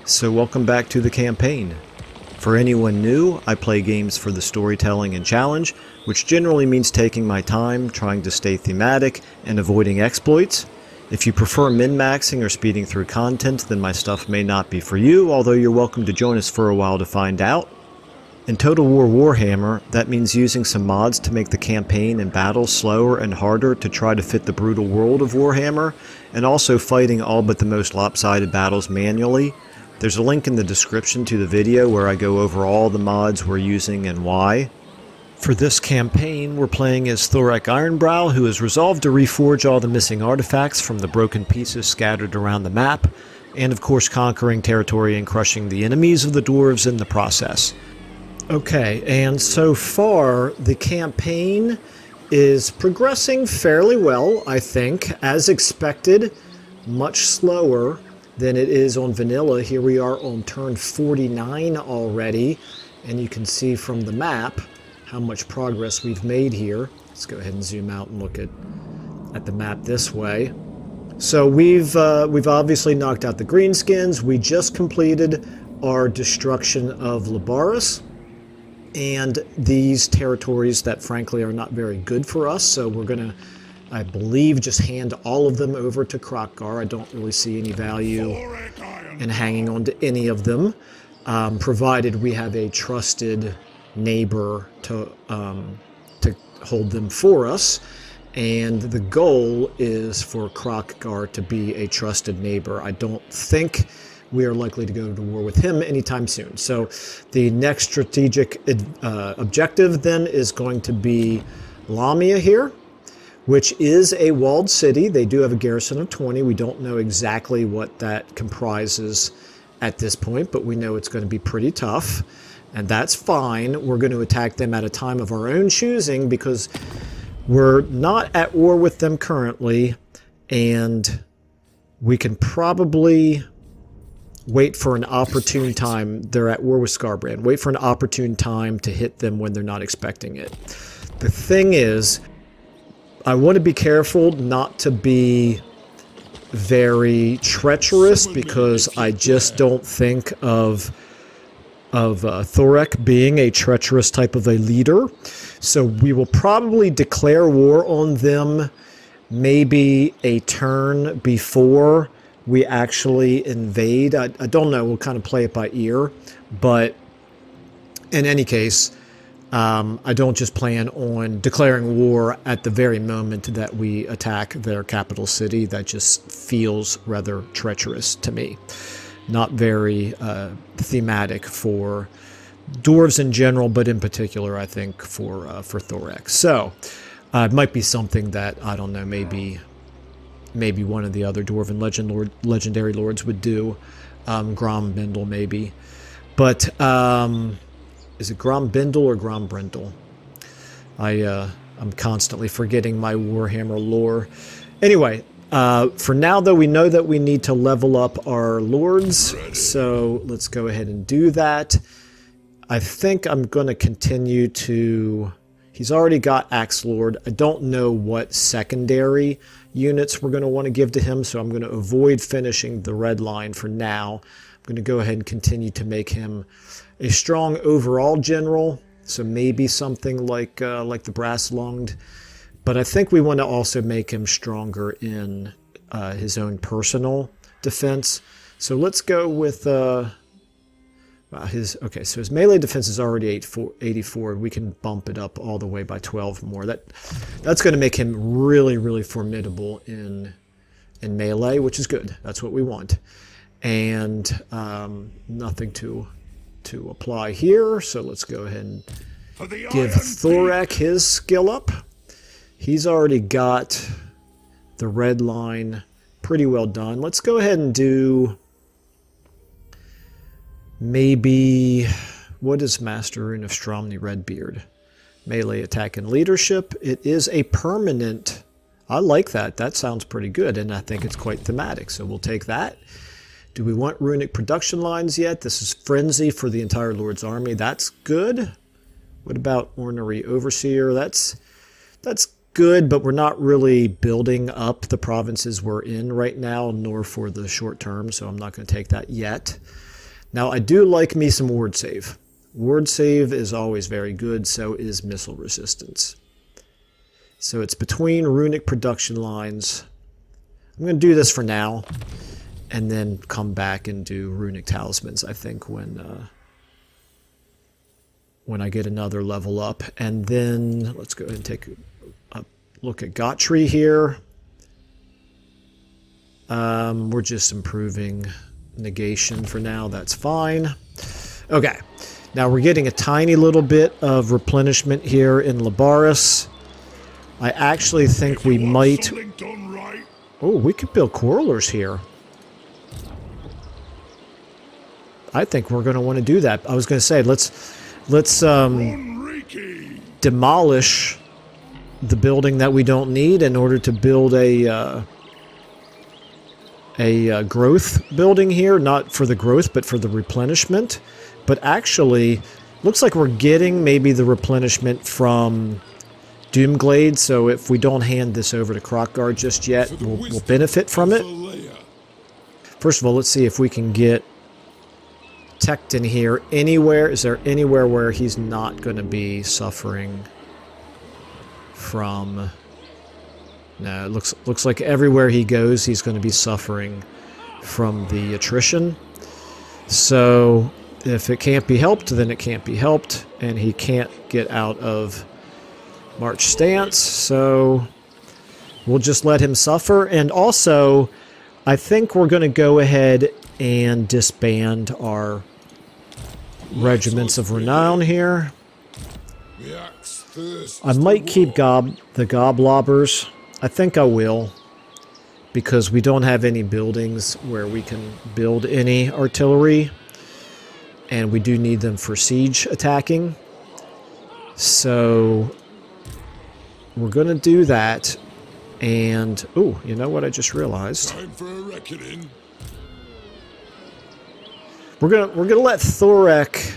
So welcome back to the campaign. For anyone new, I play games for the storytelling and challenge, which generally means taking my time, trying to stay thematic, and avoiding exploits. If you prefer min-maxing or speeding through content, then my stuff may not be for you, although you're welcome to join us for a while to find out. In Total War Warhammer, that means using some mods to make the campaign and battles slower and harder to try to fit the brutal world of Warhammer, and also fighting all but the most lopsided battles manually. There's a link in the description to the video where I go over all the mods we're using and why. For this campaign, we're playing as Thorek Ironbrow, who has resolved to reforge all the missing artifacts from the broken pieces scattered around the map, and of course conquering territory and crushing the enemies of the dwarves in the process. Okay, and so far the campaign is progressing fairly well, I think, as expected, much slower than it is on vanilla. Here we are on turn 49 already, and you can see from the map how much progress we've made here. Let's go ahead and zoom out and look at the map this way. So we've obviously knocked out the greenskins. We just completed our destruction of Labaris and these territories that frankly are not very good for us, so we're gonna, I believe, just hand all of them over to Krokkar. I don't really see any value in hanging on to any of them, provided we have a trusted neighbor to hold them for us. And the goal is for Krokkar to be a trusted neighbor. I don't think we are likely to go to war with him anytime soon. So the next strategic objective then is going to be Lamia here, which is a walled city. They do have a garrison of 20. We don't know exactly what that comprises at this point, but we know it's going to be pretty tough, and that's fine. We're going to attack them at a time of our own choosing because we're not at war with them currently, and we can probably wait for an opportune time. They're at war with Scarbrand. Wait for an opportune time to hit them when they're not expecting it. The thing is, I want to be careful not to be very treacherous because I just don't think of Thorek being a treacherous type of a leader. So we will probably declare war on them maybe a turn before we actually invade. I don't know. We'll kind of play it by ear. But in any case, I don't just plan on declaring war at the very moment that we attack their capital city. That just feels rather treacherous to me. Not very thematic for dwarves in general, but in particular, I think, for Thorek. So it might be something that, I don't know, maybe one of the other Dwarven legendary lords would do. Grombindle, maybe. But is it Grombindle or Grombrindle? I'm constantly forgetting my Warhammer lore. Anyway, for now, though, we know that we need to level up our lords, so let's go ahead and do that. I think I'm going to continue to... He's already got Axe Lord. I don't know what secondary units we're going to want to give to him, so I'm going to avoid finishing the red line for now. I'm going to go ahead and continue to make him a strong overall general, so maybe something like the Brass Lunged. But I think we want to also make him stronger in his own personal defense. So let's go with okay, so his melee defense is already 84. We can bump it up all the way by 12 more. That's going to make him really, really formidable in melee, which is good. That's what we want. And nothing to apply here. So let's go ahead and give Thorek his skill up. He's already got the red line pretty well done. Let's go ahead and do... maybe, what is Master Rune of Stromny Redbeard? Melee attack and leadership. It is a permanent. I like that. That sounds pretty good, and I think it's quite thematic, so we'll take that. Do we want runic production lines yet? This is Frenzy for the entire Lord's army. That's good. What about Ornery Overseer? That's good, but we're not really building up the provinces we're in right now, nor for the short term, so I'm not going to take that yet. Now, I do like me some ward save. Ward save is always very good, so is missile resistance. So it's between runic production lines. I'm going to do this for now, and then come back and do runic talismans, I think, when I get another level up. And then let's go ahead and take a look at Gottry here. We're just improving negation for now. That's fine. Okay. Now we're getting a tiny little bit of replenishment here in Labaris. I actually think we might... Oh, we could build Quarrelers here. I think we're going to want to do that. I was going to say, let's demolish the building that we don't need in order to build a growth building here, not for the growth, but for the replenishment. But actually, looks like we're getting maybe the replenishment from Doomglade, so if we don't hand this over to Crockguard just yet, we'll benefit from it. First of all, let's see if we can get Tecton here anywhere. Is there anywhere where he's not going to be suffering from... No, it looks like everywhere he goes, he's going to be suffering from the attrition. So if it can't be helped, then it can't be helped, and he can't get out of March stance, so we'll just let him suffer. And also, I think we're going to go ahead and disband our regiments of renown here. I might keep the Goblobbers. I think I will, because we don't have any buildings where we can build any artillery, and we do need them for siege attacking. So we're going to do that, and... Oh, you know what I just realized? Time for a reckoning. We're gonna let Thorek...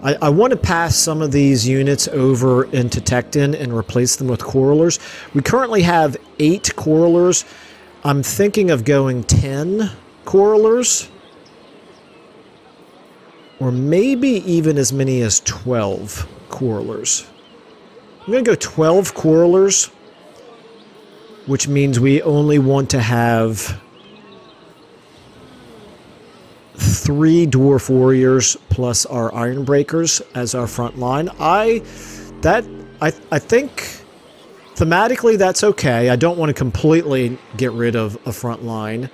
I want to pass some of these units over into Tecton and replace them with Quarrelers. We currently have 8 Quarrelers. I'm thinking of going 10 Quarrelers. Or maybe even as many as 12 Quarrelers. I'm going to go 12 Quarrelers, which means we only want to have 3 Dwarf Warriors plus our Ironbreakers as our front line. I think thematically that's okay. I don't want to completely get rid of a front line.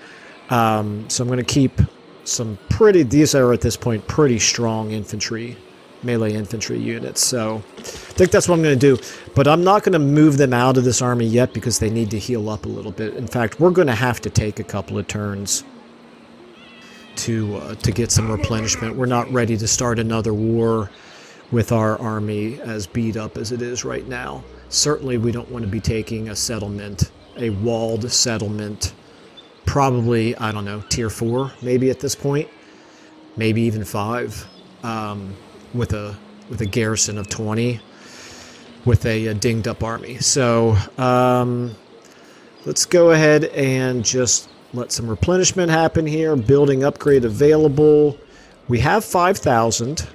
So I'm going to keep some these are at this point pretty strong infantry, melee infantry units. So I think that's what I'm going to do. But I'm not going to move them out of this army yet because they need to heal up a little bit. In fact, we're going to have to take a couple of turns to get some replenishment. We're not ready to start another war with our army as beat up as it is right now. Certainly we don't want to be taking a settlement, a walled settlement, probably, I don't know, tier 4 maybe at this point, maybe even 5, with a garrison of 20, with a dinged up army. So let's go ahead and just let some replenishment happen here. Building upgrade available. We have 5,000.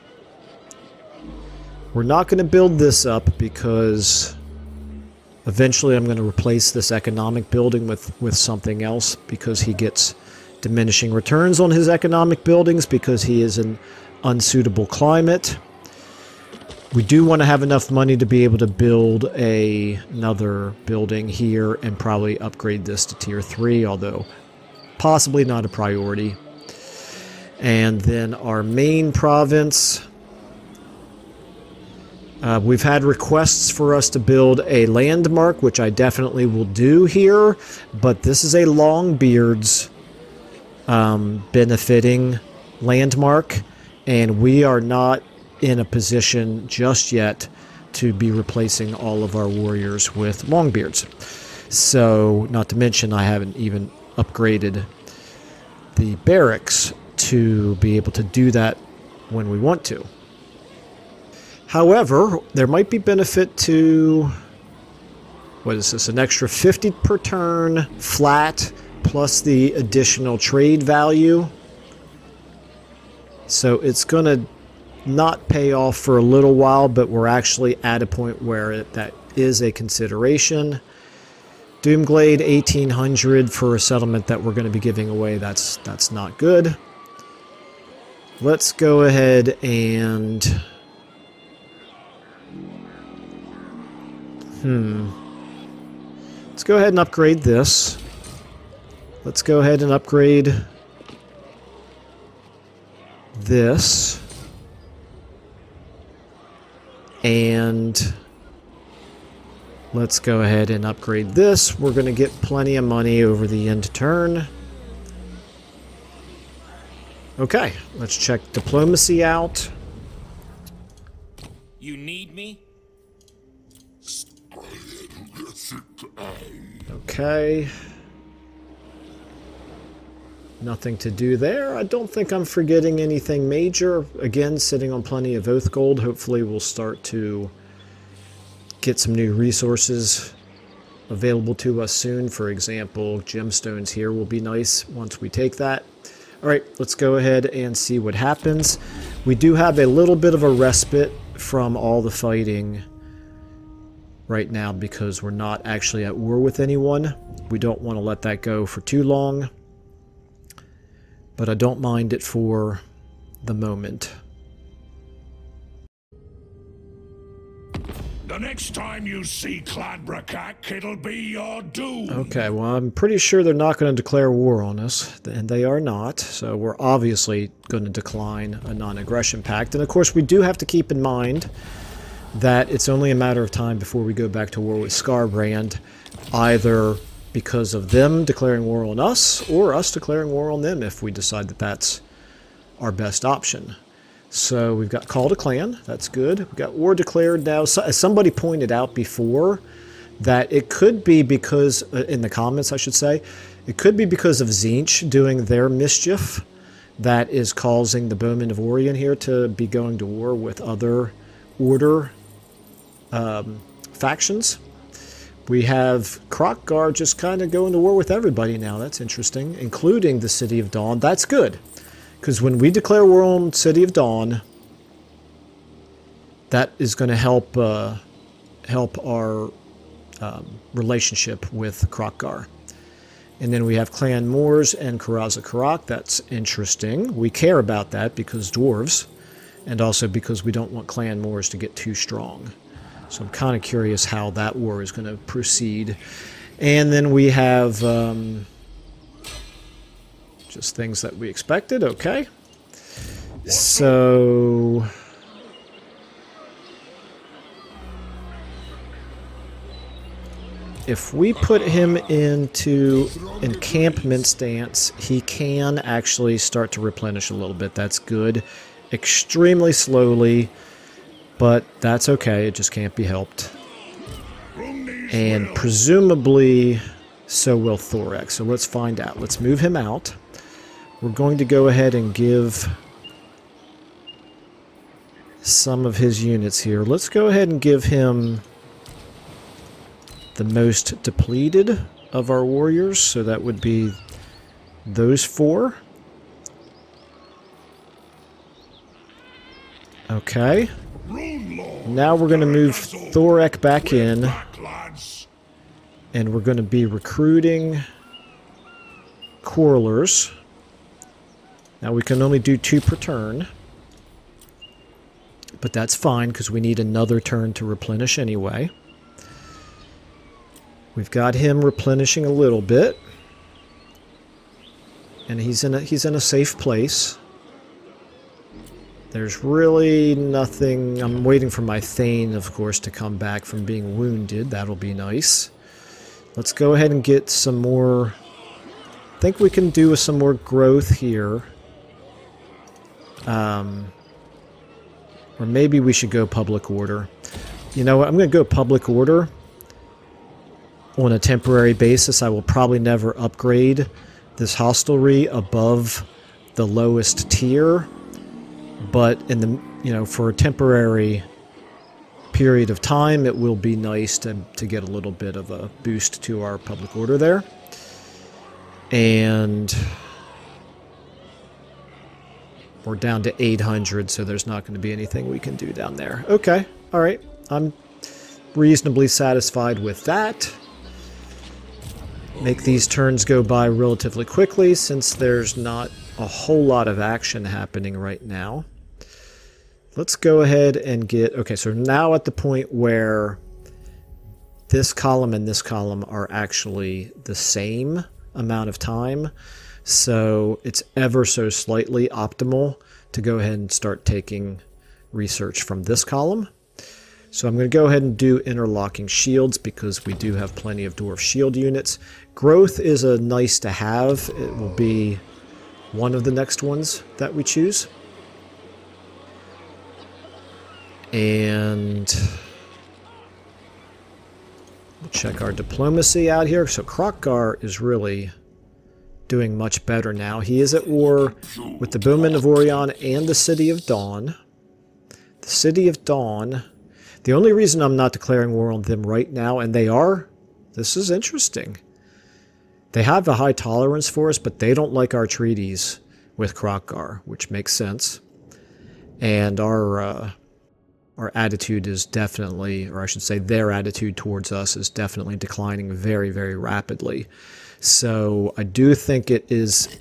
We're not going to build this up because eventually I'm going to replace this economic building with something else, because he gets diminishing returns on his economic buildings because he is in unsuitable climate. We do want to have enough money to be able to build another building here and probably upgrade this to tier 3, although possibly not a priority. And then our main province. We've had requests for us to build a landmark, which I definitely will do here, but this is a Longbeards benefiting landmark, and we are not in a position just yet to be replacing all of our warriors with Longbeards. So, not to mention, I haven't even upgraded the barracks to be able to do that when we want to. However, there might be benefit to, what is this, an extra 50 per turn flat plus the additional trade value. So it's going to not pay off for a little while, but we're actually at a point where that is a consideration. Doomglade 1800 for a settlement that we're going to be giving away. That's not good. Let's go ahead and let's go ahead and upgrade this. Let's go ahead and upgrade this. And let's go ahead and upgrade this. We're going to get plenty of money over the end turn. Okay, let's check diplomacy out. You need me? Okay. Nothing to do there. I don't think I'm forgetting anything major. Again, sitting on plenty of Oath Gold. Hopefully we'll start to get some new resources available to us soon. For example, gemstones here will be nice once we take that. Alright, let's go ahead and see what happens. We do have a little bit of a respite from all the fighting right now because we're not actually at war with anyone. We don't want to let that go for too long, but I don't mind it for the moment. The next time you see Cladbrakak, it'll be your doom. Okay, well, I'm pretty sure they're not going to declare war on us, and they are not, so we're obviously going to decline a non-aggression pact. And of course, we do have to keep in mind that it's only a matter of time before we go back to war with Skarbrand, either because of them declaring war on us, or us declaring war on them if we decide that that's our best option. So we've got Call to Clan, that's good. We've got war declared now. So, as somebody pointed out before, that it could be because, in the comments I should say, it could be because of Tzeentch doing their mischief that is causing the Bowmen of Orien here to be going to war with other Order factions. We have Kroq-Gar just kind of going to war with everybody now. That's interesting, including the City of Dawn. That's good, because when we declare war on City of Dawn, that is going to help help our relationship with Kroq-Gar. And then we have Clan Moors and Karaza-Karak. That's interesting. We care about that because dwarves, and also because we don't want Clan Moors to get too strong. So I'm kind of curious how that war is going to proceed. And then we have just things that we expected. Okay. So if we put him into encampment stance, he can actually start to replenish a little bit. That's good. Extremely slowly, but that's okay. It just can't be helped. And presumably so will Thorek. So let's find out. Let's move him out. We're going to go ahead and give some of his units here. Let's go ahead and give him the most depleted of our warriors. So that would be those four. Okay. Now we're going to move Thorek back in, and we're going to be recruiting Quarrelers. Now we can only do 2 per turn, but that's fine because we need another turn to replenish anyway. We've got him replenishing a little bit, and he's in a safe place. There's really nothing. I'm waiting for my Thane, of course, to come back from being wounded. That'll be nice. Let's go ahead and get some more. I think we can do some more growth here. Or maybe we should go public order. You know what? I'm going to go public order on a temporary basis. I will probably never upgrade this hostelry above the lowest tier. But in the, for a temporary period of time, it will be nice to get a little bit of a boost to our public order there. And we're down to 800, so there's not going to be anything we can do down there. Okay, alright. I'm reasonably satisfied with that. Make these turns go by relatively quickly since there's not a whole lot of action happening right now. Let's go ahead and get... Okay, so now at the point where this column and this column are actually the same amount of time. So it's ever so slightly optimal to go ahead and start taking research from this column. So I'm going to go ahead and do interlocking shields because we do have plenty of dwarf shield units. Growth is a nice to have. It will be one of the next ones that we choose. And we'll check our diplomacy out here. So Kroq-Gar is really doing much better now. He is at war with the Bowmen of Orion and the City of Dawn. The City of Dawn, the only reason I'm not declaring war on them right now, and they are, this is interesting. They have a high tolerance for us, but they don't like our treaties with Kroq-Gar, which makes sense. And our attitude is definitely, or I should say their attitude towards us is definitely declining very, very rapidly. So I do think it is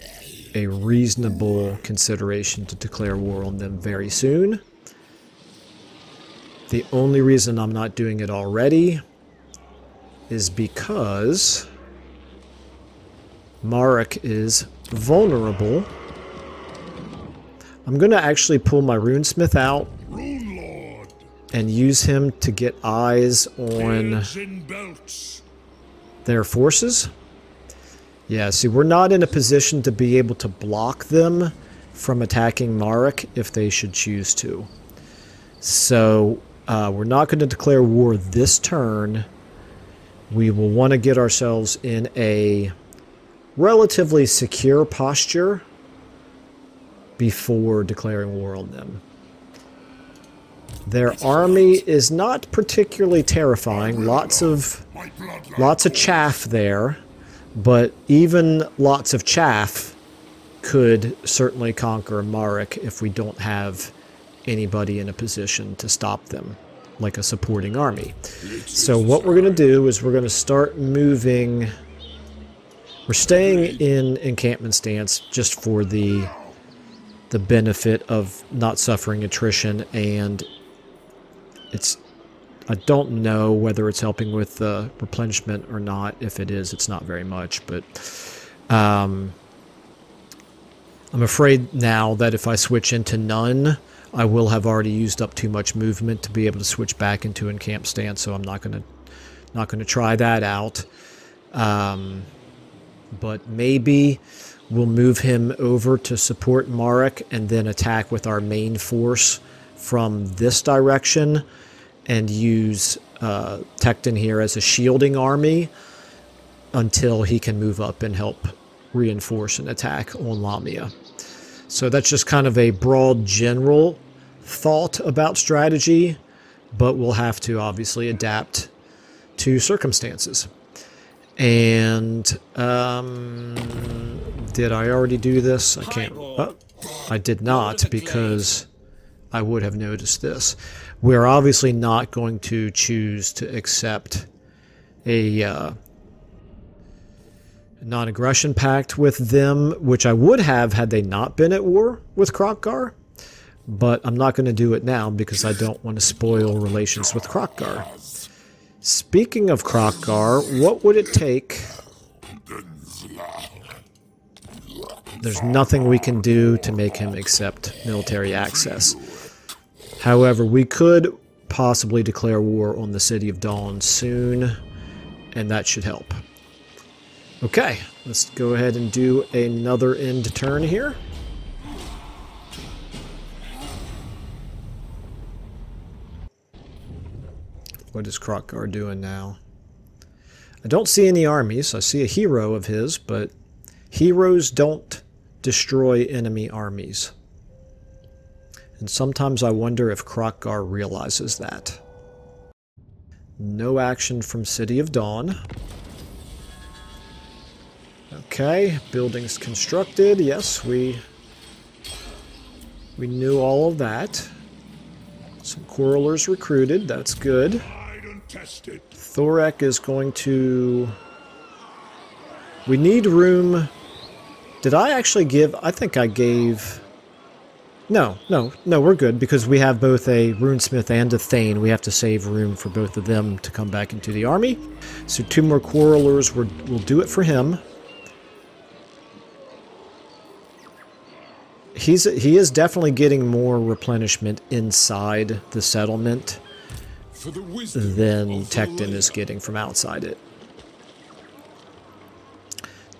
a reasonable consideration to declare war on them very soon. The only reason I'm not doing it already is because Marek is vulnerable. I'm going to actually pull my runesmith out and use him to get eyes on their forces. Yeah, see, we're not in a position to be able to block them from attacking Marek if they should choose to. So we're not going to declare war this turn. We will want to get ourselves in a relatively secure posture before declaring war on them. Their army is not particularly terrifying. Lots of chaff there, but even lots of chaff could certainly conquer Marek if we don't have anybody in a position to stop them, like a supporting army. So what we're going to do is we're going to start moving. We're staying in encampment stance just for the benefit of not suffering attrition, and I don't know whether it's helping with the replenishment or not. If it is, it's not very much, but I'm afraid now that if I switch into none, I will have already used up too much movement to be able to switch back into encamp stance, so I'm not gonna try that out. But maybe we'll move him over to support Marek and then attack with our main force from this direction and use Tecton here as a shielding army until he can move up and help reinforce an attack on Lamia. So that's just kind of a broad general thought about strategy, but we'll have to obviously adapt to circumstances. And did I already do this? I can't. Oh, I did not, because I would have noticed this. We're obviously not going to choose to accept a non-aggression pact with them, which I would have had they not been at war with Kroq-Gar. But I'm not going to do it now because I don't want to spoil relations with Kroq-Gar. Speaking of Kroq-Gar, what would it take? There's nothing we can do to make him accept military access. However, we could possibly declare war on the City of Dawn soon, and that should help. Okay, let's go ahead and do another end turn here. What is Kroq-Gar doing now? I don't see any armies. I see a hero of his, but heroes don't destroy enemy armies. And sometimes I wonder if Kroq-Gar realizes that. No action from City of Dawn. Okay, buildings constructed. Yes, we knew all of that. Some quarrelers recruited. That's good. Thorek is going to... We need room... Did I actually give... I think I gave... No, we're good, because we have both a runesmith and a thane. We have to save room for both of them to come back into the army. So 2 more quarrelers will do it for him. He is definitely getting more replenishment inside the settlement than Tecton is getting from outside it.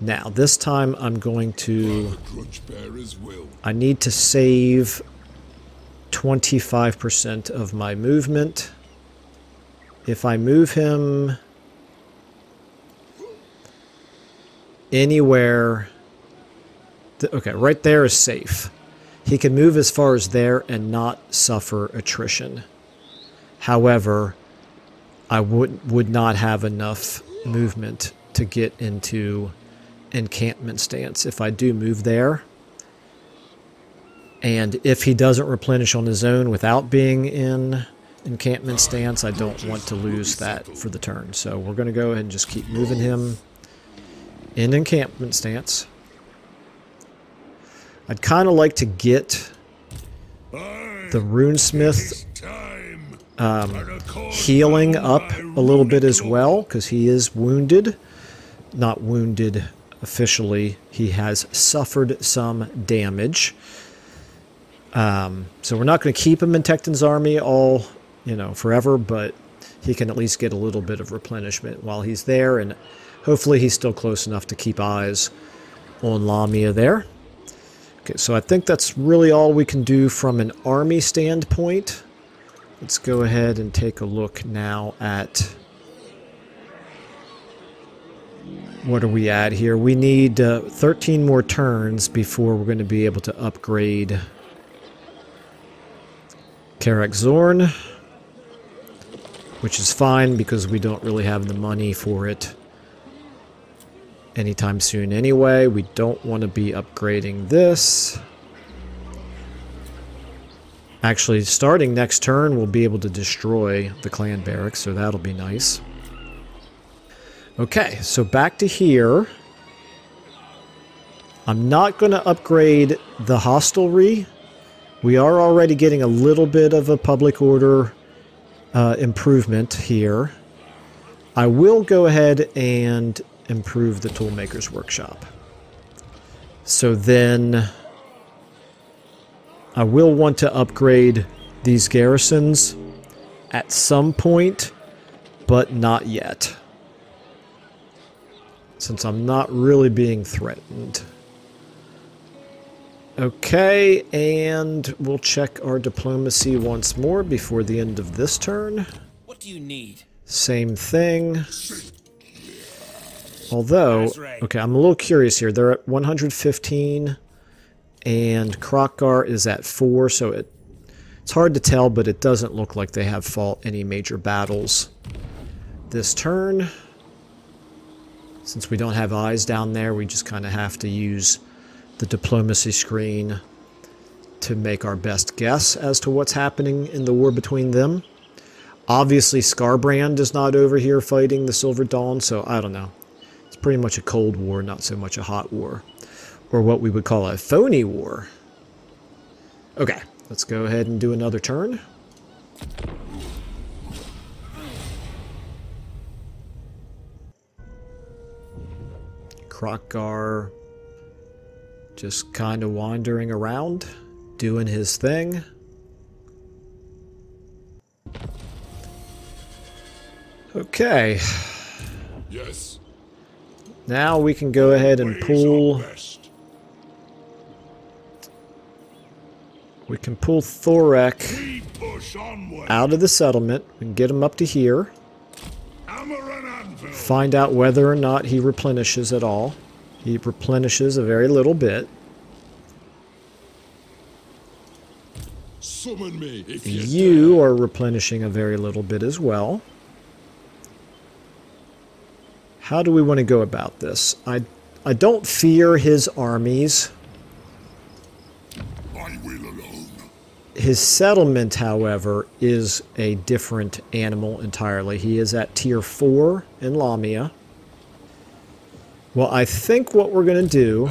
Now, this time I'm going to... I need to save 25% of my movement. If I move him anywhere... Okay, right there is safe. He can move as far as there and not suffer attrition. However, I would not have enough movement to get into encampment stance if I do move there. And if he doesn't replenish on his own without being in encampment stance, I don't want to lose that for the turn. So we're going to go ahead and just keep moving him in encampment stance. I'd kind of like to get the runesmith healing up a little bit as well, because he is wounded. Not wounded officially. He has suffered some damage. So we're not going to keep him in Tecton's army all, forever, but he can at least get a little bit of replenishment while he's there, and hopefully he's still close enough to keep eyes on Lamia there. Okay, so I think that's really all we can do from an army standpoint. Let's go ahead and take a look now at... What are we at here? We need 13 more turns before we're going to be able to upgrade Karak Zorn, which is fine because we don't really have the money for it anytime soon anyway. We don't want to be upgrading this. Actually, starting next turn, we'll be able to destroy the clan barracks, so that'll be nice. Okay, so back to here. I'm not going to upgrade the hostelry. We are already getting a little bit of a public order improvement here. I will go ahead and improve the toolmaker's workshop. So then I will want to upgrade these garrisons at some point, but not yet, since I'm not really being threatened. Okay, and we'll check our diplomacy once more before the end of this turn. What do you need? Same thing. Although, okay, I'm a little curious here. They're at 115, and Krokgar is at 4, so it's hard to tell, but it doesn't look like they have fought any major battles this turn. Since we don't have eyes down there, we just kind of have to use the diplomacy screen to make our best guess as to what's happening in the war between them. Obviously, Skarbrand is not over here fighting the Silver Dawn, so I don't know. It's pretty much a cold war, not so much a hot war. Or what we would call a phony war. Okay, let's go ahead and do another turn. Krokgar just kind of wandering around, doing his thing. Okay. Yes. Now we can go ahead and pull... We can pull Thorek out of the settlement and get him up to here. Find out whether or not he replenishes at all. He replenishes a very little bit. Summon me if you are replenishing a very little bit as well. How do we want to go about this? I don't fear his armies. I will alone. His settlement, however, is a different animal entirely. He is at tier 4 in Lamia. Well, I think what we're going to do...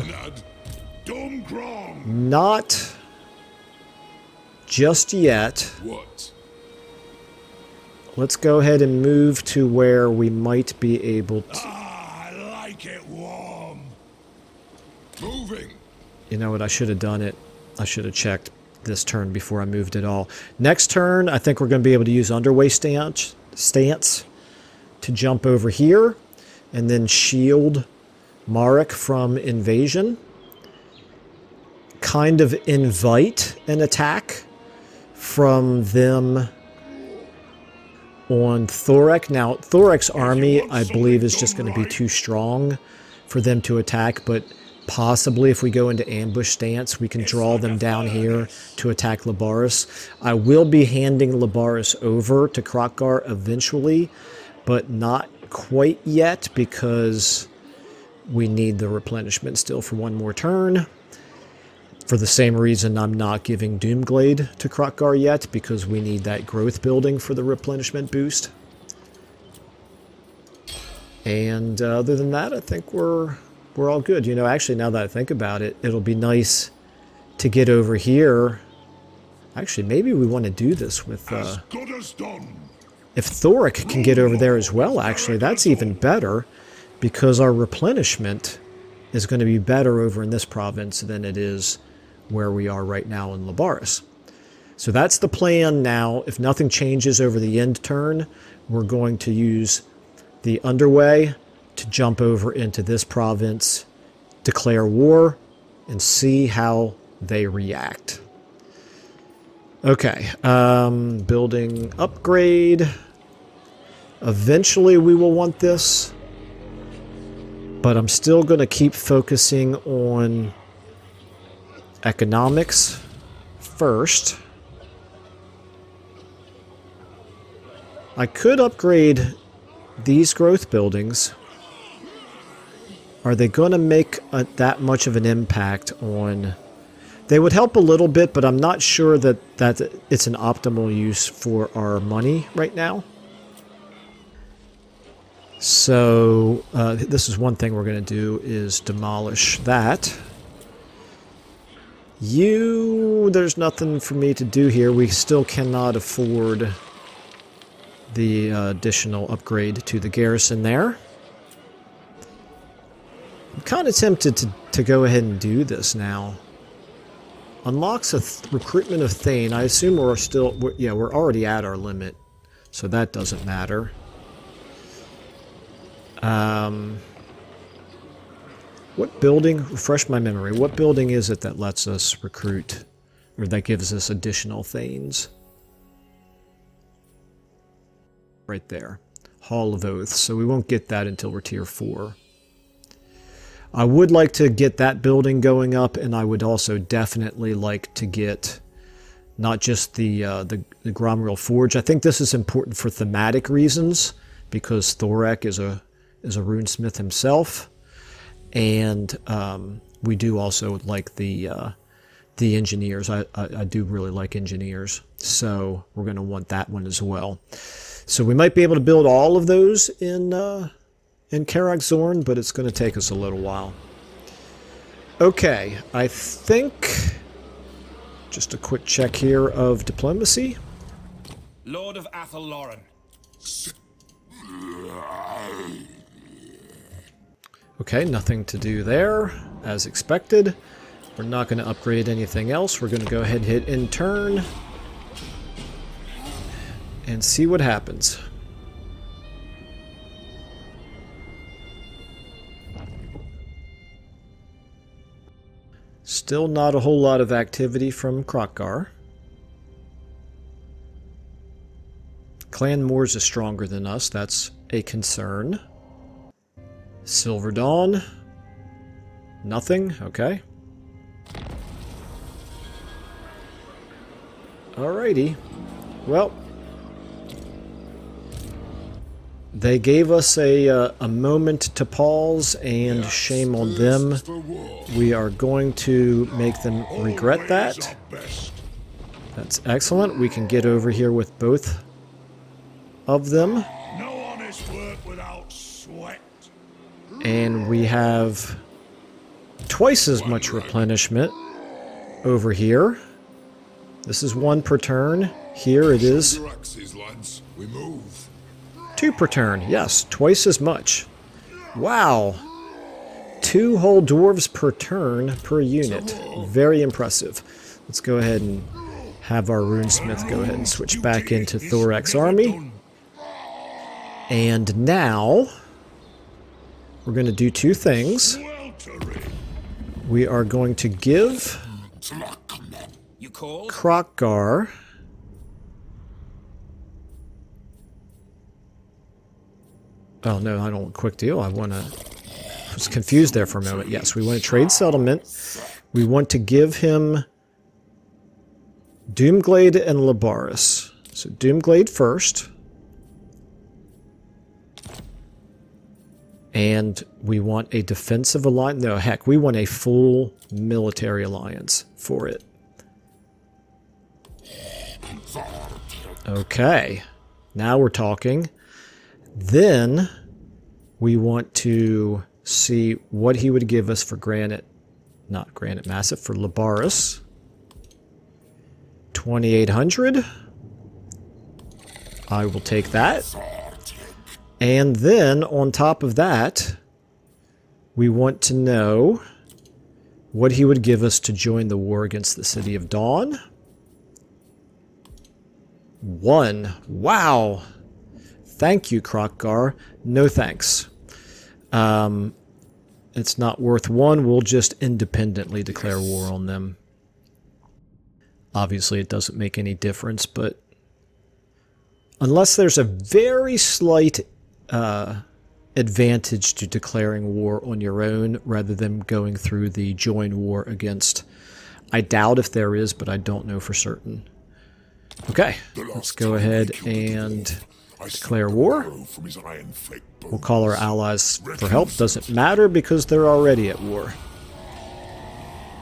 Not just yet. What? Let's go ahead and move to where we might be able to... I like it warm. Moving. You know what? I should have done it. I should have checked this turn before I moved it all. Next turn, I think we're going to be able to use underway stance to jump over here and then shield Marek from invasion. Kind of invite an attack from them on Thorek. Now, Thorek's army, I believe, is just going to be too strong for them to attack, but possibly if we go into ambush stance, we can draw them down here to attack Labaris. I will be handing Labaris over to Krokkar eventually, but not quite yet because we need the replenishment still for one more turn. For the same reason I'm not giving Doomglade to Krokkar yet, because we need that growth building for the replenishment boost. And other than that, I think we're all good. You know, actually, now that I think about it, it'll be nice to get over here. Actually, maybe we want to do this with... if Thorek can get over there as well, actually, that's even better, because our replenishment is going to be better over in this province than it is where we are right now in Labaris. So that's the plan now. If nothing changes over the end turn, we're going to use the underway to jump over into this province, declare war, and see how they react. Okay, building upgrade. Eventually we will want this, but I'm still going to keep focusing on economics first. I could upgrade these growth buildings. Are they going to make that much of an impact on... They would help a little bit, but I'm not sure that it's an optimal use for our money right now. So this is one thing we're going to do, is demolish that. There's nothing for me to do here. We still cannot afford the additional upgrade to the garrison there. I'm kind of tempted to go ahead and do this now. Unlocks a recruitment of Thane. I assume we're already at our limit, so that doesn't matter. What building, refresh my memory, what building is it that lets us recruit, or that gives us additional Thanes? Right there. Hall of Oaths, so we won't get that until we're tier 4. I would like to get that building going up, and I would also definitely like to get not just the Gromriel Forge. I think this is important for thematic reasons, because Thorek is a runesmith himself. And we do also like the engineers. I do really like engineers, so we're going to want that one as well. So we might be able to build all of those in Karak Zorn, but it's going to take us a little while. Okay, I think just a quick check here of diplomacy. Lord of Athel Lauren. Okay, nothing to do there, as expected. We're not going to upgrade anything else. We're going to go ahead and hit end turn and see what happens. Still not a whole lot of activity from Krokkar. Clan Moors is stronger than us. That's a concern. Silver Dawn. Nothing. Okay. Alrighty. Well. They gave us a moment to pause, and shame on them. We are going to make them regret that. That's excellent. We can get over here with both of them. No honest work without sweat. And we have twice as much replenishment over here. This is 1 per turn. Here it is 2 per turn. Yes, twice as much. Wow. 2 whole dwarves per turn per unit. Very impressive. Let's go ahead and have our runesmith go ahead and switch back into Thorek's army. And now we're going to do 2 things. We are going to give Krokgar oh no, I don't want quick deal. I want to... I was confused there for a moment. Yes, we want to trade settlement. We want to give him Doomglade and Labaris. So Doomglade first. And we want a defensive alliance. No, heck, we want a full military alliance for it. Okay. Now we're talking. Then we want to see what he would give us for Granite. Not Granite Massive, for Labaris. 2,800. I will take that. And then, on top of that, we want to know what he would give us to join the war against the City of Dawn. 1. Wow! Thank you, Krokgar. No thanks. It's not worth 1. We'll just independently declare war on them. Obviously, it doesn't make any difference, but unless there's a very slight advantage to declaring war on your own rather than going through the join war against. I doubt if there is, but I don't know for certain. Okay, let's go ahead and declare war. We'll call our allies for help. Doesn't matter because they're already at war.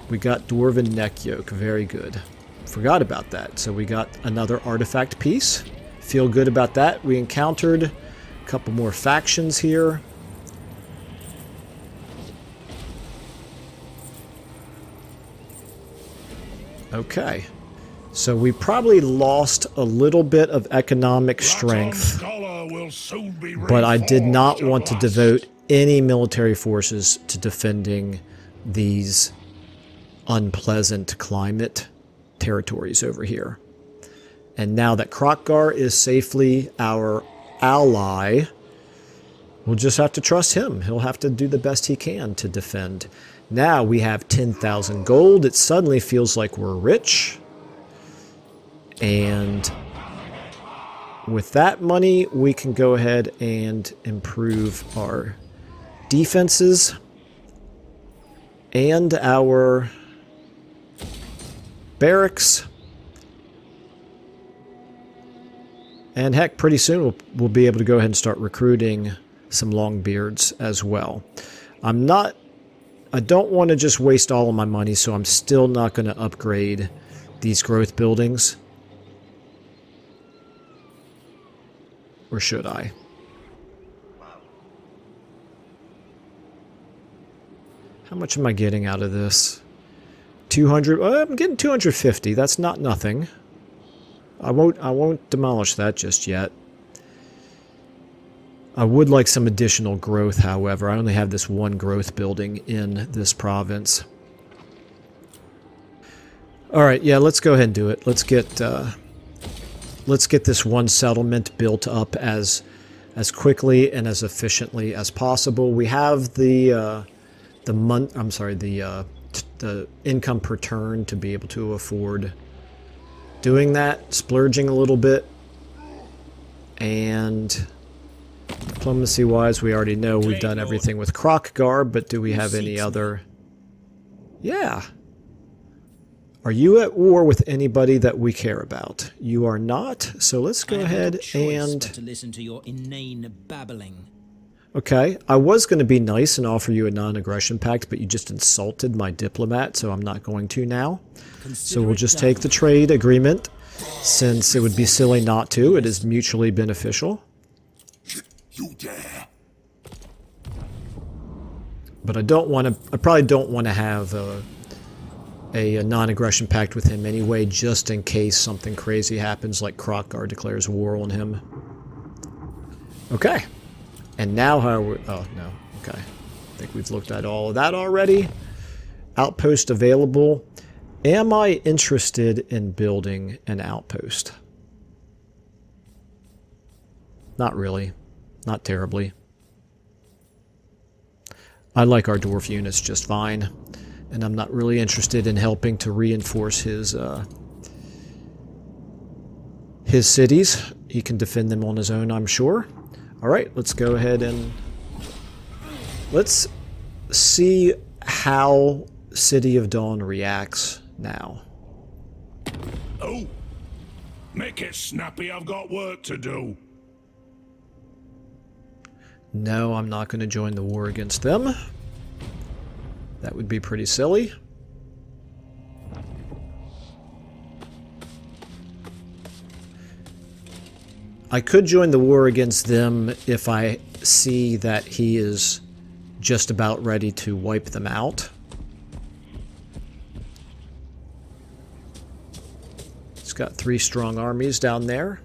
We got Dwarven Neck Yoke. Very good. Forgot about that. So we got another artifact piece. Feel good about that. We encountered a couple more factions here. Okay. So we probably lost a little bit of economic strength, but I did not want to devote any military forces to defending these unpleasant climate territories over here. And now that Krokgar is safely our ally, we'll just have to trust him. He'll have to do the best he can to defend. Now we have 10,000 gold. It suddenly feels like we're rich. And with that money, we can go ahead and improve our defenses and our barracks. And heck, pretty soon we'll be able to go ahead and start recruiting some Longbeards as well. I don't want to just waste all of my money, so I'm still not going to upgrade these growth buildings. Or should I? How much am I getting out of this? 200. I'm getting 250. That's not nothing. I won't demolish that just yet. I would like some additional growth, however. I only have this one growth building in this province. All right, yeah, let's go ahead and do it. Let's get this one settlement built up as quickly and as efficiently as possible. We have the income per turn to be able to afford doing that, splurging a little bit. And diplomacy wise, we already know we've done everything with Krokgar, but do we have any other? Yeah. Are you at war with anybody that we care about? You are not, so let's go ahead and... to listen to your inane babbling. Okay, I was going to be nice and offer you a non-aggression pact, but you just insulted my diplomat, so I'm not going to now. So we'll just take the trade agreement, since it would be silly not to. It is mutually beneficial. You dare? But I probably don't want to have a non-aggression pact with him anyway, just in case something crazy happens, like Krokkar declares war on him. Okay. And now how we... Oh, no. Okay. I think we've looked at all of that already. Outpost available. Am I interested in building an outpost? Not really. Not terribly. I like our dwarf units just fine. And I'm not really interested in helping to reinforce his cities. He can defend them on his own, I'm sure. Alright, let's go ahead and... let's see how City of Dawn reacts now. Oh! Make it snappy, I've got work to do. No, I'm not going to join the war against them. That would be pretty silly. I could join the war against them if I see that he is just about ready to wipe them out. He's got 3 strong armies down there.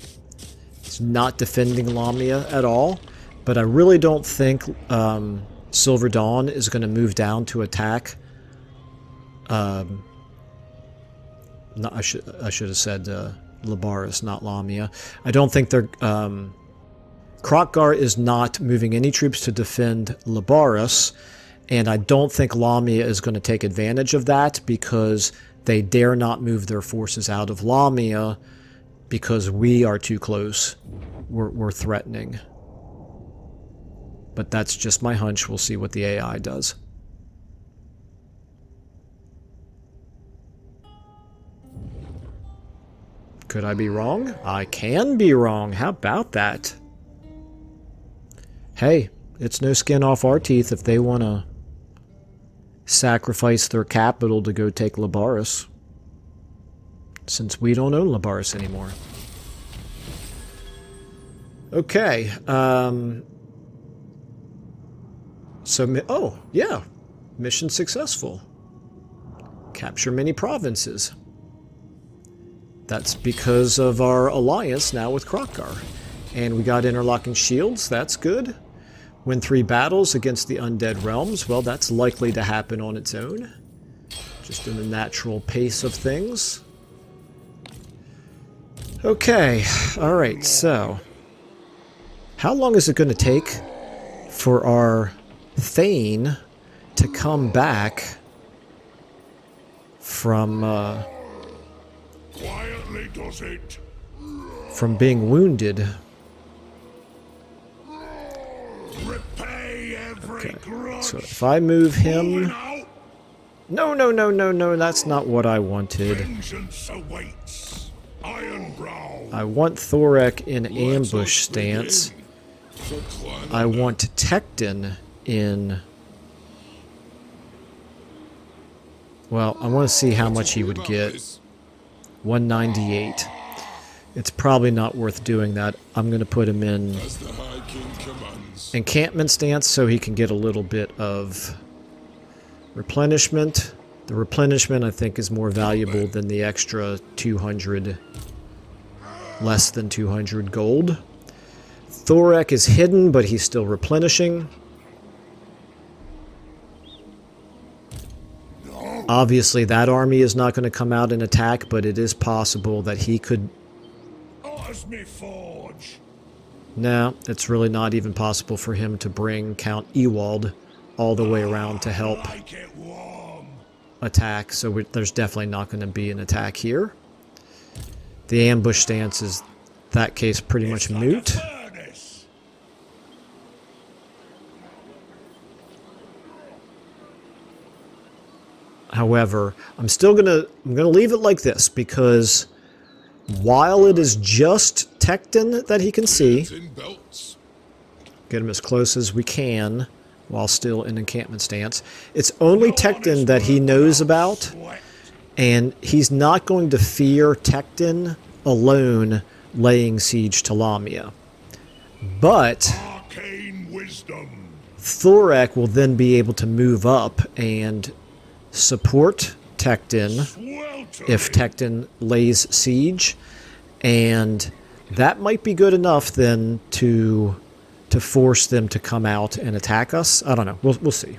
He's not defending Lamia at all, but I really don't think Silver Dawn is going to move down to attack. No, I should have said Labaris, not Lamia. I don't think they're... Krokkar is not moving any troops to defend Labaris, and I don't think Lamia is going to take advantage of that because they dare not move their forces out of Lamia because we are too close. We're threatening. But that's just my hunch. We'll see what the AI does. Could I be wrong? I can be wrong. How about that? Hey, it's no skin off our teeth if they want to sacrifice their capital to go take Labaris. Since we don't own Labaris anymore. Okay, so, oh, yeah. Mission successful. Capture many provinces. That's because of our alliance now with Krokkar. And we got interlocking shields. That's good. Win 3 battles against the undead realms. Well, that's likely to happen on its own. Just in the natural pace of things. Okay. Alright, so... how long is it going to take for our Thane to come back from Quietly does it. from being wounded? Repay every grudge. So if I move him... Out. No, that's not what I wanted. Vengeance awaits. Ironbrow. I want Thorek in ambush stance. I want Tekton in... well, I want to see how much he would get. 198. It's probably not worth doing that. I'm going to put him in encampment stance so he can get a little bit of replenishment. The replenishment, I think, is more valuable than the extra 200, less than 200 gold. Thorek is hidden, but he's still replenishing. Obviously, that army is not going to come out and attack, but it is possible that he could... As me forge. No, it's really not even possible for him to bring Count Ewald all the way around to help Like it warm. attack, so there's definitely not going to be an attack here. The ambush stance is, that case, pretty much moot. However, I'm gonna leave it like this, because while it is just Tekton that he can see, get him as close as we can while still in encampment stance. It's only Tekton that he knows about, and he's not going to fear Tekton alone laying siege to Lamia. But Thorek will then be able to move up and support Tekton if Tekton lays siege, and that might be good enough then to force them to come out and attack us. I don't know. We'll see.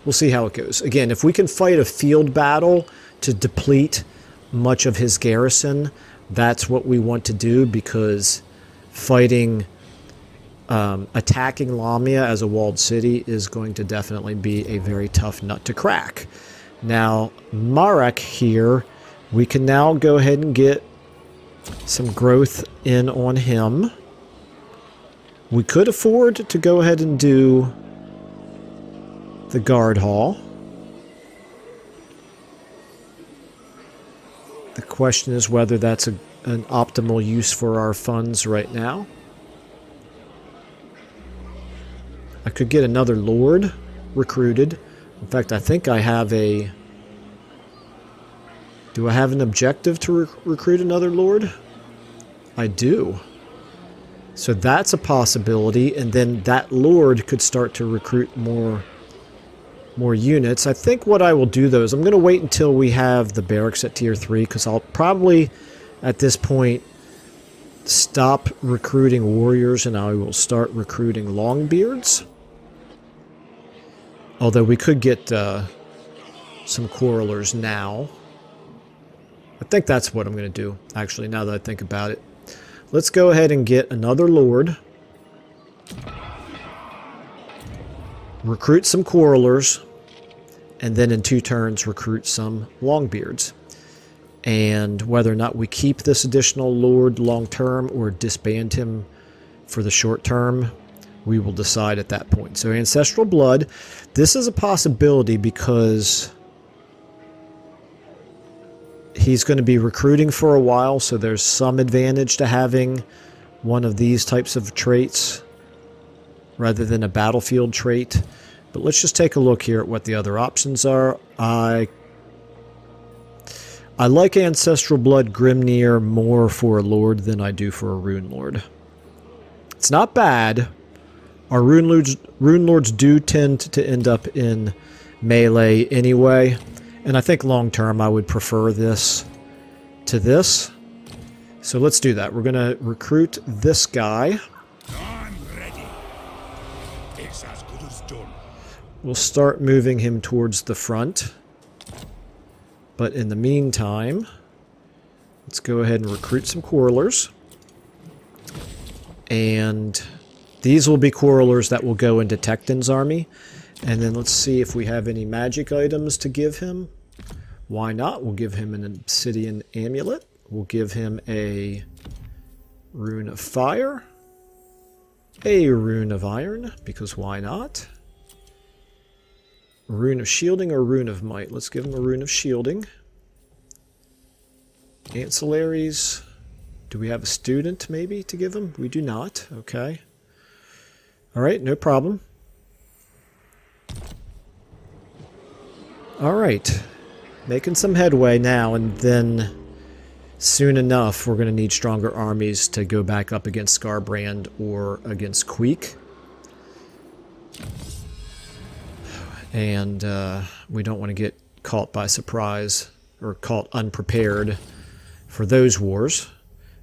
We'll see how it goes. Again, if we can fight a field battle to deplete much of his garrison, that's what we want to do, because fighting, attacking Lamia as a walled city is going to definitely be a very tough nut to crack. Now, Marek here, we can now go ahead and get some growth in on him. We could afford to go ahead and do the guard hall. The question is whether that's an optimal use for our funds right now. I could get another lord recruited. In fact, I think I have a... Do I have an objective to recruit another lord? I do. So that's a possibility, and then that lord could start to recruit more units. I think what I will do, though, is I'm going to wait until we have the barracks at tier 3, because I'll probably, at this point, stop recruiting warriors, and I will start recruiting longbeards. Although we could get some quarrelers now. I think that's what I'm going to do, actually, now that I think about it. Let's go ahead and get another lord. Recruit some quarrelers. And then in 2 turns, recruit some longbeards. And whether or not we keep this additional lord long term or disband him for the short term, we will decide at that point. So Ancestral Blood, this is a possibility because he's going to be recruiting for a while, so there's some advantage to having one of these types of traits rather than a battlefield trait. But let's just take a look here at what the other options are. I like Ancestral Blood Grimnir more for a Lord than I do for a Rune Lord. It's not bad. Our Rune Lords do tend to end up in melee anyway. And I think long term I would prefer this to this. So let's do that. We're going to recruit this guy. I'm ready. It's as good as done. We'll start moving him towards the front. But in the meantime, let's go ahead and recruit some quarrelers. And these will be quarrelers that will go into Tekton's army. And then let's see if we have any magic items to give him. Why not? We'll give him an obsidian amulet. We'll give him a rune of fire. A rune of iron, because why not? Rune of shielding or rune of might? Let's give him a rune of shielding. Ancillaries. Do we have a student maybe to give him? We do not. Okay. Alright, no problem. Alright. Making some headway now, and then soon enough we're going to need stronger armies to go back up against Scarbrand or against Queek. And we don't want to get caught by surprise or caught unprepared for those wars.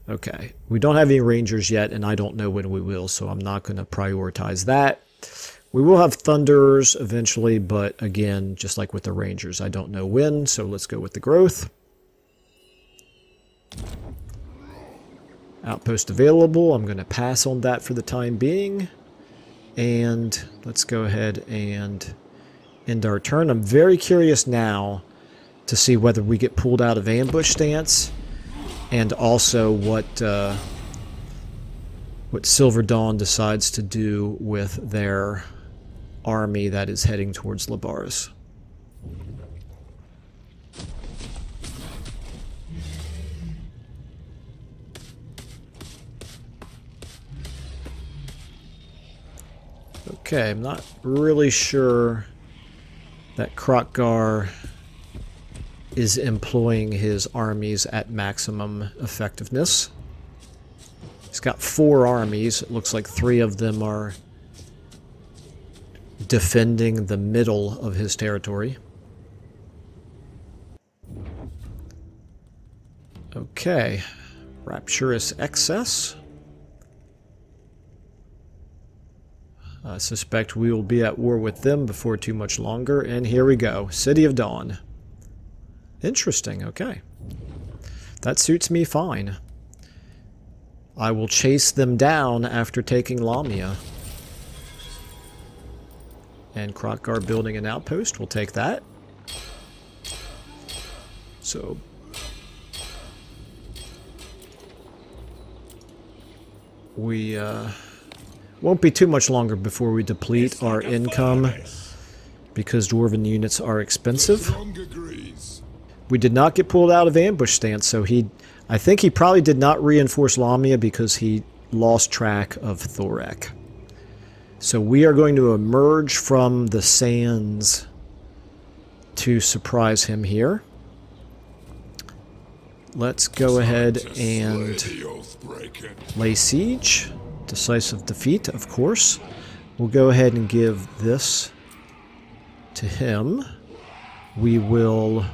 Okay, we don't have any rangers yet, and I don't know when we will, so I'm not going to prioritize that. We will have thunderers eventually, but again, just like with the rangers, I don't know when, so let's go with the growth. Outpost available. I'm going to pass on that for the time being. And let's go ahead and end our turn. I'm very curious now to see whether we get pulled out of ambush stance, and also what Silver Dawn decides to do with their army that is heading towards Labaris. Okay, I'm not really sure that Krotkgar is employing his armies at maximum effectiveness. He's got 4 armies. It looks like 3 of them are defending the middle of his territory. Okay, Rapturous Excess. I suspect we will be at war with them before too much longer, and here we go. City of Dawn. Interesting, okay. That suits me fine. I will chase them down after taking Lamia. And Krotkgar building an outpost, we'll take that. So... we won't be too much longer before we deplete our income because Dwarven units are expensive. We did not get pulled out of ambush stance, so I think he probably did not reinforce Lamia because he lost track of Thorek. So we are going to emerge from the sands to surprise him here. Let's go ahead and lay siege. Decisive defeat, of course. We'll go ahead and give this to him. We will...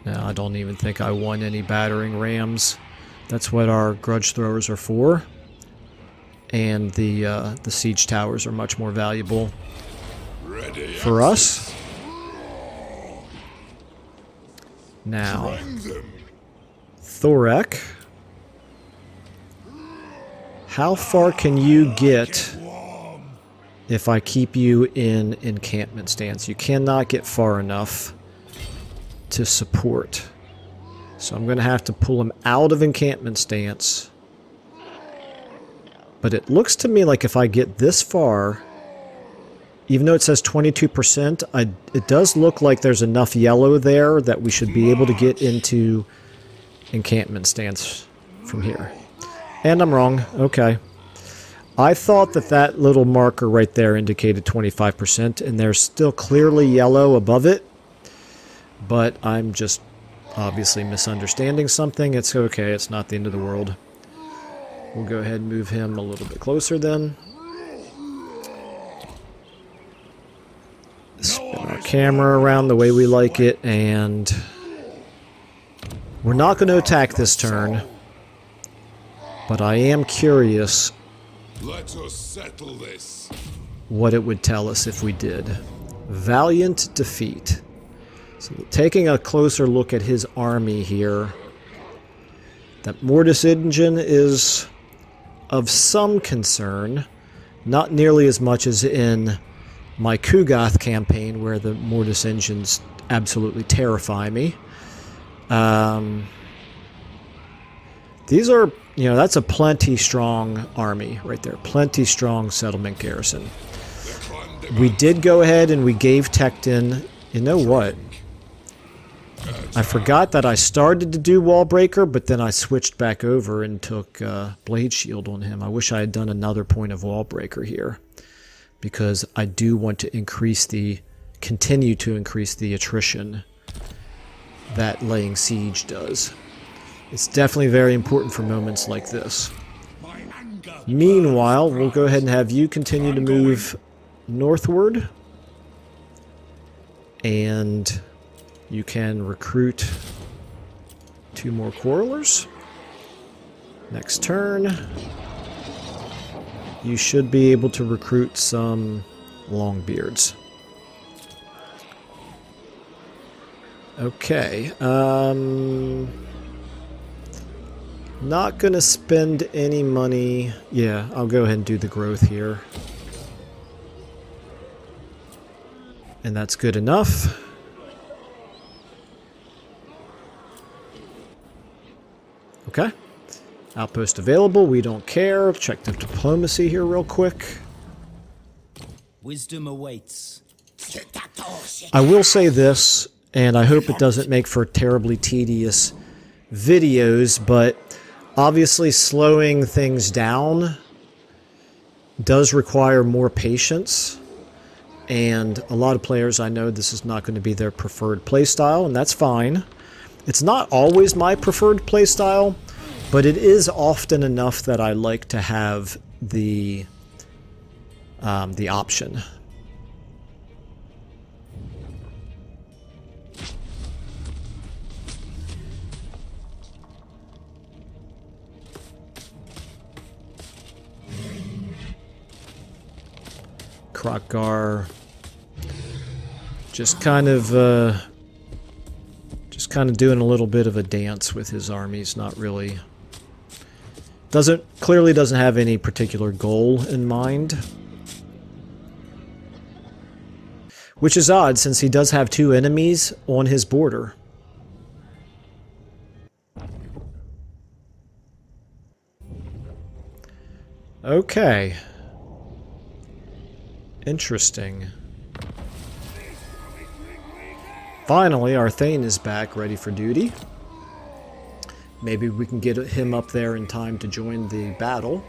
Now, I don't even think I won any battering rams. That's what our grudge throwers are for. And the siege towers are much more valuable for us. Now, Thorek, how far can you get if I keep you in encampment stance? You cannot get far enough to support. So I'm going to have to pull him out of encampment stance. But it looks to me like if I get this far, even though it says 22%, it does look like there's enough yellow there that we should be able to get into encampment stance from here. And I'm wrong. Okay. I thought that little marker right there indicated 25%, and there's still clearly yellow above it. But I'm just obviously misunderstanding something. It's okay. It's not the end of the world. We'll go ahead and move him a little bit closer then. Spin our camera around the way we like it, and we're not going to attack this turn, but I am curious what it would tell us if we did. Valiant defeat. So taking a closer look at his army here, that Mortis engine is of some concern, not nearly as much as in my Kugath campaign, where the Mortis engines absolutely terrify me. These are, that's a plenty strong army right there. Plenty strong settlement garrison. We did go ahead and we gave Tecton, you know what? I forgot that I started to do Wall Breaker, but then I switched back over and took Blade Shield on him. I wish I had done another point of Wall Breaker here, because I do want to continue to increase the attrition that laying siege does. It's definitely very important for moments like this. Meanwhile, we'll go ahead and have you continue to move northward, and you can recruit 2 more Quarrelers. Next turn, you should be able to recruit some Longbeards. Okay, not gonna spend any money. Yeah, I'll go ahead and do the growth here. And that's good enough. Okay. Outpost available, we don't care. Check the diplomacy here real quick. Wisdom awaits. I will say this, and I hope it doesn't make for terribly tedious videos, but Obviously, slowing things down does require more patience, and a lot of players, I know this is not going to be their preferred playstyle, and that's fine. It's not always my preferred playstyle, but it is often enough that I like to have the option. Krokgar just kind of doing a little bit of a dance with his armies, not really clearly doesn't have any particular goal in mind. Which is odd since he does have 2 enemies on his border. Okay. Interesting. Finally, our Thane is back, ready for duty. Maybe we can get him up there in time to join the battle.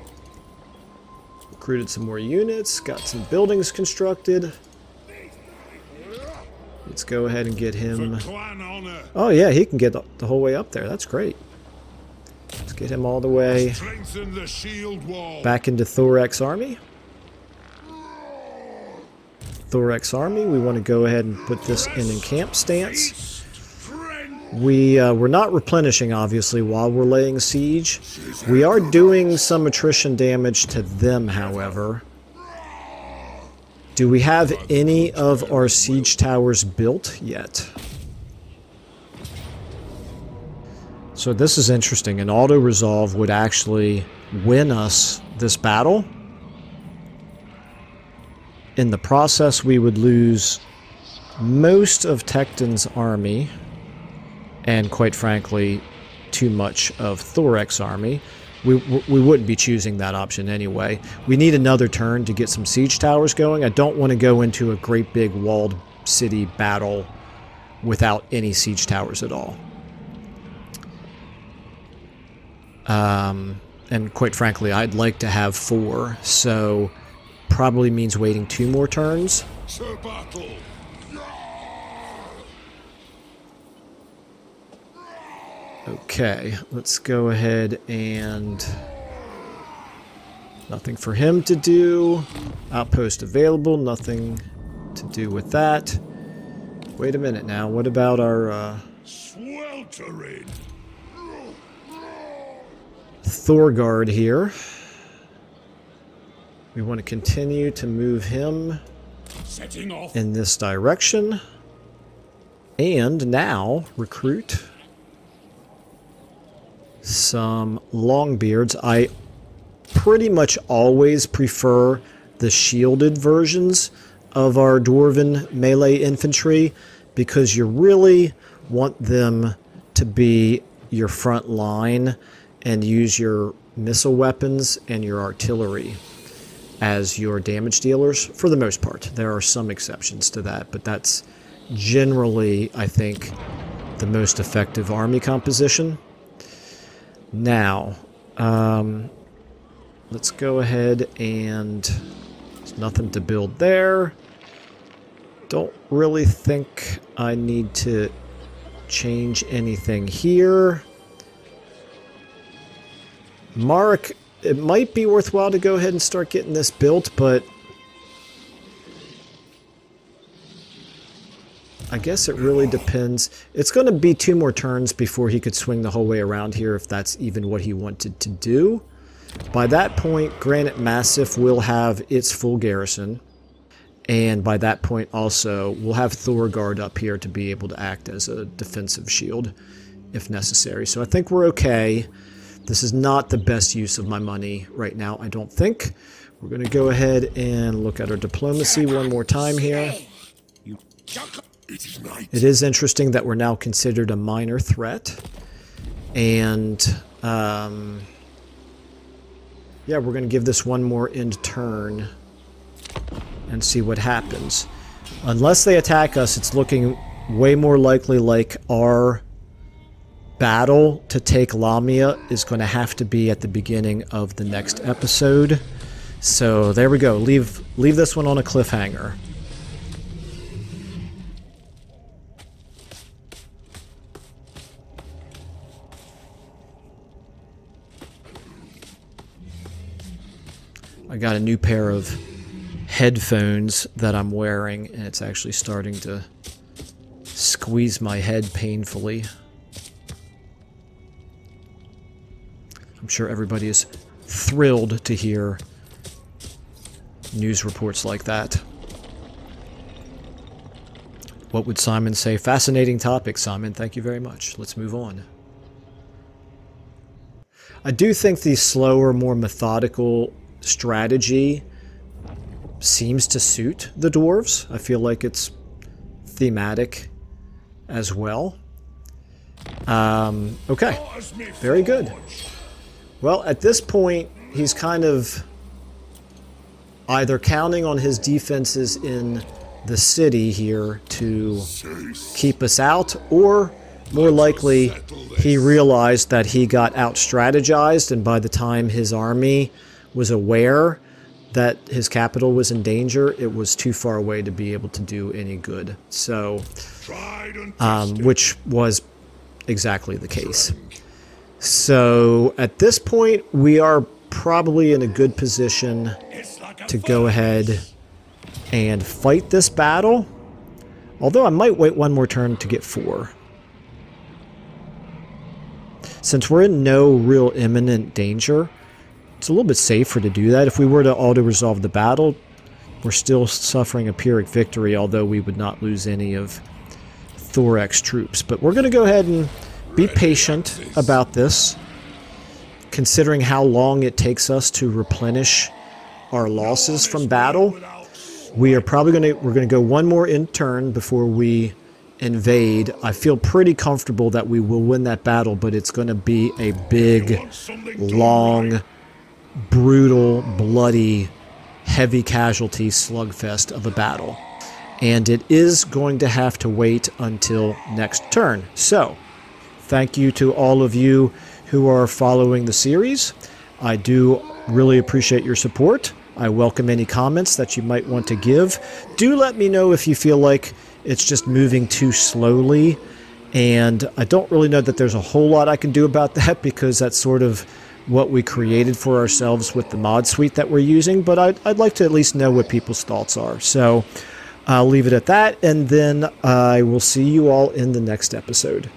Recruited some more units, got some buildings constructed. Let's go ahead and get him... Oh yeah, he can get the whole way up there. That's great. Let's get him all the way back into Thorek's army. Thorek's army, we want to go ahead and put this in camp stance. We're not replenishing, obviously, while we're laying siege. We are doing some attrition damage to them, however. Do we have any of our siege towers built yet? So this is interesting. An auto-resolve would actually win us this battle. In the process, we would lose most of Tekton's army. And quite frankly, too much of Thorek's army. We wouldn't be choosing that option anyway. We need another turn to get some siege towers going. I don't want to go into a great big walled city battle without any siege towers at all. And quite frankly, I'd like to have 4, so probably means waiting 2 more turns. Okay, let's go ahead and... Nothing for him to do. Outpost available, nothing to do with that. Wait a minute now, what about our... Sweltering. Thorgard here. We want to continue to move him in this direction. And now recruit some Longbeards. I pretty much always prefer the shielded versions of our Dwarven melee infantry because you really want them to be your front line and use your missile weapons and your artillery as your damage dealers for the most part. There are some exceptions to that, but that's generally, I think, the most effective army composition. Now, let's go ahead and... There's nothing to build there. Don't really think I need to change anything here. Mark, it might be worthwhile to go ahead and start getting this built, but I guess it really depends. It's going to be 2 more turns before he could swing the whole way around here, if that's even what he wanted to do. By that point, Granite Massif will have its full garrison. And by that point also, we'll have Thorgard up here to be able to act as a defensive shield if necessary. So I think we're okay. This is not the best use of my money right now, I don't think. We're going to go ahead and look at our diplomacy one more time here. It is interesting that we're now considered a minor threat. And, yeah, we're going to give this one more end turn and see what happens. Unless they attack us, it's looking way more likely like our battle to take Lamia is going to have to be at the beginning of the next episode. So there we go. Leave this one on a cliffhanger. I got a new pair of headphones that I'm wearing, and it's actually starting to squeeze my head painfully. I'm sure everybody is thrilled to hear news reports like that. What would Simon say? Fascinating topic, Simon. Thank you very much. Let's move on. I do think the slower, more methodical strategy seems to suit the dwarves. I feel like it's thematic as well. Okay, very good. Well, at this point, he's kind of either counting on his defenses in the city here to keep us out, or more likely he realized that he got out-strategized, and by the time his army was aware that his capital was in danger, it was too far away to be able to do any good. So, which was exactly the case. So, at this point, we are probably in a good position to go ahead and fight this battle. Although I might wait one more turn to get 4. Since we're in no real imminent danger, it's a little bit safer to do that. If we were to auto-resolve the battle, we're still suffering a Pyrrhic victory, although we would not lose any of Thorek's troops. But we're going to go ahead and be patient about this, considering how long it takes us to replenish our losses from battle. We are probably we're going to go one more in turn before we invade. I feel pretty comfortable that we will win that battle, but it's going to be a big, long, brutal, bloody, heavy casualty slugfest of a battle. And it is going to have to wait until next turn. So, thank you to all of you who are following the series. I do really appreciate your support. I welcome any comments that you might want to give. Do let me know if you feel like it's just moving too slowly. And I don't really know that there's a whole lot I can do about that, because that's sort of what we created for ourselves with the mod suite that we're using, but I'd like to at least know what people's thoughts are. So I'll leave it at that, and then I will see you all in the next episode.